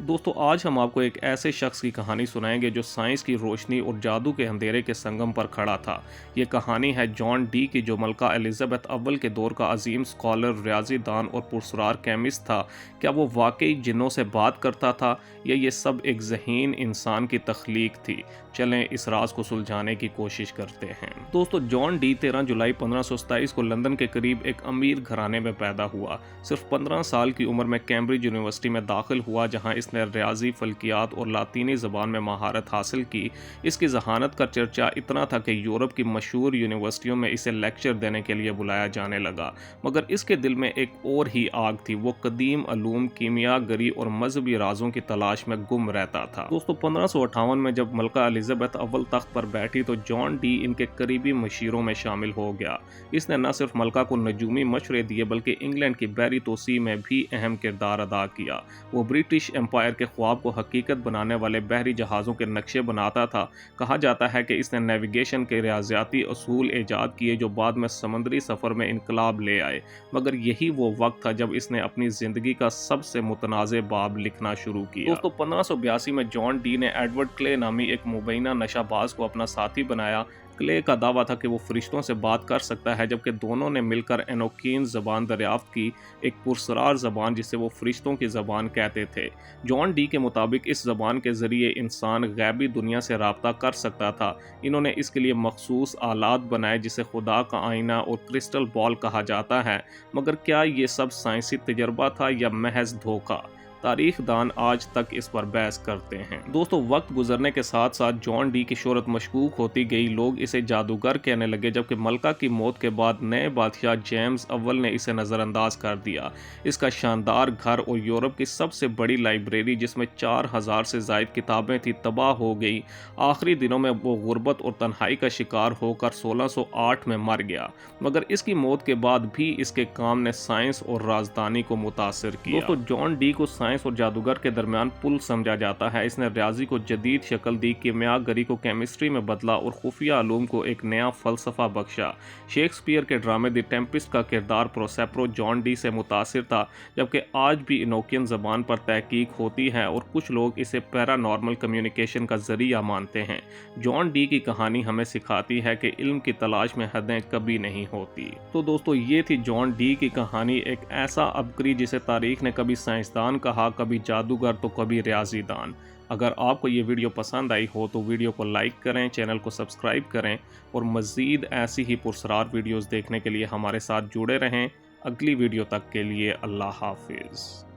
दोस्तों आज हम आपको एक ऐसे शख्स की कहानी सुनाएंगे जो साइंस की रोशनी और जादू के अंधेरे के संगम पर खड़ा था। ये कहानी है जॉन डी की, जो मलका एलिजाबेथ अव्वल के दौर का अजीम स्कॉलर, रियाजी दान और पुरस्कार केमिस्ट था। क्या वो वाकई जिन्नों से बात करता था या ये सब एक ज़हीन इंसान की तख्लीक थी? चलें इस राज को सुलझाने की कोशिश करते हैं। दोस्तों जॉन डी 13 जुलाई 1527 को लंदन के करीब एक अमीर घराने में पैदा हुआ। सिर्फ 15 साल की उम्र में कैम्ब्रिज यूनिवर्सिटी में दाखिल हुआ, जहां इसने रियाजी, फल्कियात और लातीनी ज़बान में महारत हासिल की। इसकी जहानत का चर्चा इतना था कि यूरोप की मशहूर यूनिवर्सिटियों में इसे लेक्चर देने के लिए बुलाया जाने लगा। मगर इसके दिल में एक और ही आग थी। वो कदीम अलूम, कीमिया गरी और मजहबी राजों की तलाश में गुम रहता था। दोस्तों 1558 में जब मलका एलिजाबेथ अव्वल तख्त पर बैठी तो जॉन डी इनके करीबी मशीरों में शामिल हो गया। इसने न सिर्फ मलका को नजूमी मशवरे दिए बल्कि इंग्लैंड की बहरी तोसी में भी अहम किरदार अदा किया। वो ब्रिटिश एम्पायर के ख्वाब को हकीकत बनाने वाले बहरी जहाज़ों के नक्शे बनाता था। कहा जाता है कि इसने नेविगेशन के रियाजियाती असूल ईजाद किए जो बाद में समुद्री सफ़र में इनकलाब ले आए। मगर यही वो वक्त था जब इसने अपनी ज़िंदगी का सबसे मुतनाज़ बाब लिखना शुरू किया। दोस्तों 1582 में जॉन डी ने एडवर्ड क्ले नामी एक मुबैना नशाबाज को अपना साथी बनाया। क्ले का दावा था कि वो फरिश्तों से बात कर सकता है, जबकि दोनों ने मिलकर एनोकीन ज़बान दरियाफ्त की, एक पुरस्कार ज़बान जिसे वो फरिश्तों की ज़बान कहते थे। जॉन डी के मुताबिक इस ज़बान के ज़रिए इंसान गैबी दुनिया से रब्ता कर सकता था। इन्होंने इसके लिए मखसूस आलात बनाए जिसे खुदा का आईना और क्रिस्टल बॉल कहा जाता है। मगर क्या ये सब साइंसी तजर्बा था या महज धोखा? तारीख दान आज तक इस पर बहस करते हैं। दोस्तों वक्त गुजरने के साथ साथ जॉन डी की शोहरत मशकूक होती गई। लोग इसे जादूगर कहने लगे, जबकि मलका की मौत के बाद नए बादशाह जेम्स अव्वल ने इसे नज़रअंदाज कर दिया। इसका शानदार घर और यूरोप की सबसे बड़ी लाइब्रेरी, जिसमें 4000 से ज़ायद किताबें थी, तबाह हो गई। आखिरी दिनों में वो गुर्बत और तन्हाई का शिकार होकर 1608 में मर गया। मगर इसकी मौत के बाद भी इसके काम ने साइंस और राजधानी को मुतासर किया। दोस्तों जॉन डी को साइंस और जादूगर के दरमियान पुल समझा जाता है। इसने रियाजी को जदीद शक्ल दी, कीमिया गरी को केमिस्ट्री में बदला और खुफिया अलूम को एक नया फलसफा बख्शा। शेक्सपियर के ड्रामे द टेम्पिस्ट का किरदार प्रोसेप्रो जॉन डी से मुतासिर था, जबकि आज भी इनोकियन ज़बान पर तहकीक होती है और कुछ लोग इसे पैरानॉर्मल कम्युनिकेशन का जरिया मानते हैं। जॉन डी की कहानी हमें सिखाती है कि इल्म की तलाश में हदें कभी नहीं होती। तो दोस्तों ये थी जॉन डी की कहानी, एक ऐसा अबकरी जिसे तारीख ने कभी साइंसदान कहा, कभी जादूगर तो कभी रियाजी दान। अगर आपको ये वीडियो पसंद आई हो तो वीडियो को लाइक करें, चैनल को सब्सक्राइब करें और मज़ीद ऐसी ही पुरस्कार वीडियोस देखने के लिए हमारे साथ जुड़े रहें। अगली वीडियो तक के लिए अल्लाह हाफिज़।